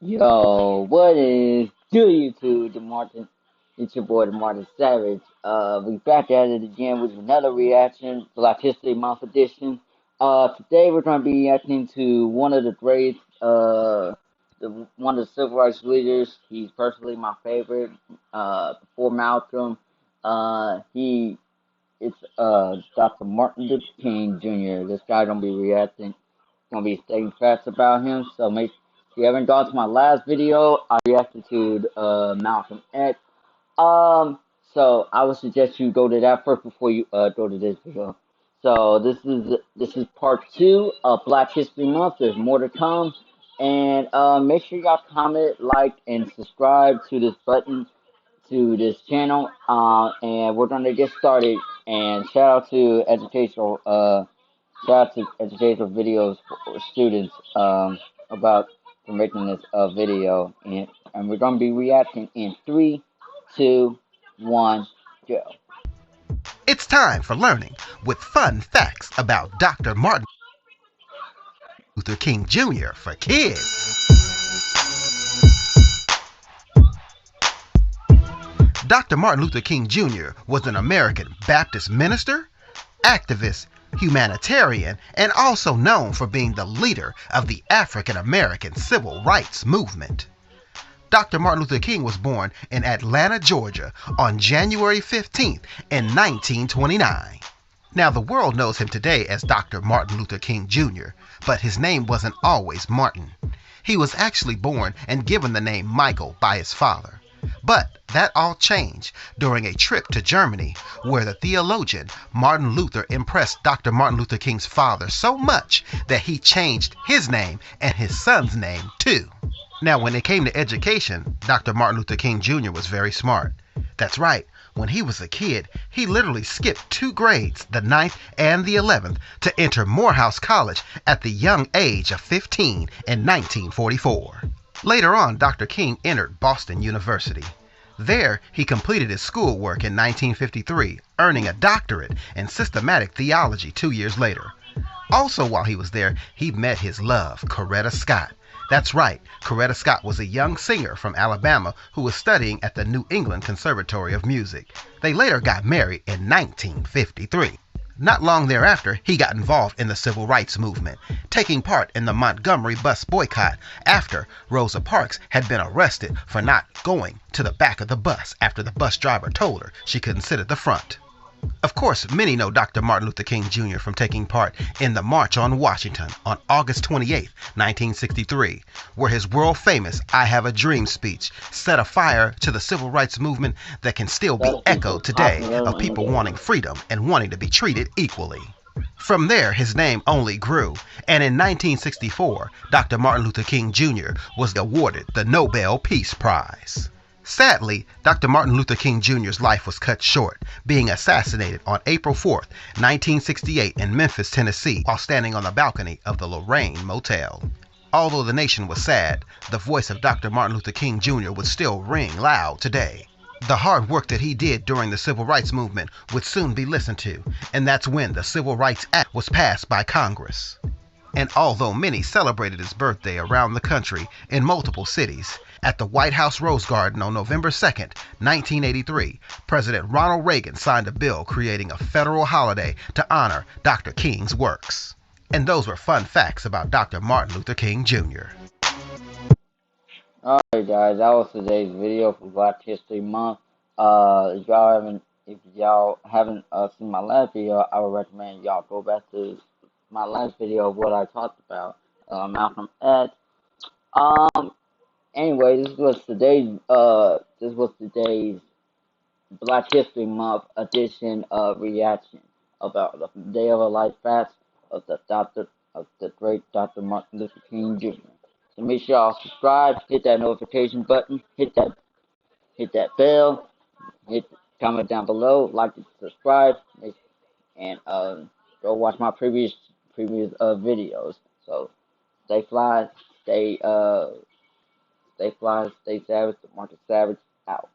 Yo, what is good YouTube? It's your boy, the Martin Savage. We back at it again with another reaction, Black History Month edition. Today we're going to be reacting to one of the greats, one of the civil rights leaders. He's personally my favorite. Before Malcolm, it's Dr. Martin Luther King Jr. This guy gonna be reacting, gonna be stating facts about him. So if you haven't gone to my last video, I reacted to Malcolm X. Um, so I would suggest you go to that first before you go to this video. So this is part two of Black History Month. There's more to come, and make sure y'all comment, like, and subscribe to this button to this channel. And we're gonna get started. And shout out to educational videos for students about for making this video, and we're gonna be reacting in three, two, one, go. It's time for learning with fun facts about Dr. Martin Luther King Jr. for kids. Dr. Martin Luther King Jr. was an American Baptist minister, activist, humanitarian, and also known for being the leader of the African American civil rights movement. Dr. Martin Luther King was born in Atlanta, Georgia on January 15th in 1929. Now, the world knows him today as Dr. Martin Luther King Jr., but his name wasn't always Martin. He was actually born and given the name Michael by his father. But that all changed during a trip to Germany, where the theologian Martin Luther impressed Dr. Martin Luther King's father so much that he changed his name and his son's name too. Now, when it came to education, Dr. Martin Luther King Jr. was very smart. That's right, when he was a kid, he literally skipped 2 grades, the 9th and the 11th, to enter Morehouse College at the young age of 15 in 1944. Later on, Dr. King entered Boston University. There, he completed his schoolwork in 1953, earning a doctorate in systematic theology 2 years later. Also, while he was there, he met his love, Coretta Scott. That's right, Coretta Scott was a young singer from Alabama who was studying at the New England Conservatory of Music. They later got married in 1953. Not long thereafter, he got involved in the civil rights movement, taking part in the Montgomery bus boycott after Rosa Parks had been arrested for not going to the back of the bus after the bus driver told her she couldn't sit at the front. Of course, many know Dr. Martin Luther King Jr. from taking part in the March on Washington on August 28, 1963, where his world-famous I Have a Dream speech set a fire to the civil rights movement that can still be echoed today of people wanting freedom and wanting to be treated equally. From there, his name only grew, and in 1964, Dr. Martin Luther King Jr. was awarded the Nobel Peace Prize. Sadly, Dr. Martin Luther King Jr.'s life was cut short, being assassinated on April 4, 1968 in Memphis, Tennessee, while standing on the balcony of the Lorraine Motel. Although the nation was sad, the voice of Dr. Martin Luther King Jr. would still ring loud today. The hard work that he did during the civil rights movement would soon be listened to, and that's when the Civil Rights Act was passed by Congress. And although many celebrated his birthday around the country in multiple cities, at the White House Rose Garden on November 2, 1983, President Ronald Reagan signed a bill creating a federal holiday to honor Dr. King's works. And those were fun facts about Dr. Martin Luther King Jr. Alright, guys, that was today's video for Black History Month. If y'all haven't seen my last video, I would recommend y'all go back to my last video of what I talked about Malcolm X. Um, Anyway, this was today's Black History Month edition of reaction about the day of a life fast of the great Dr. Martin Luther King Jr. So make sure y'all subscribe, hit that notification button, hit that bell, comment down below, like and subscribe, and go watch my previous videos. So stay fly, stay stay fly, stay savage. Marcus Savage out.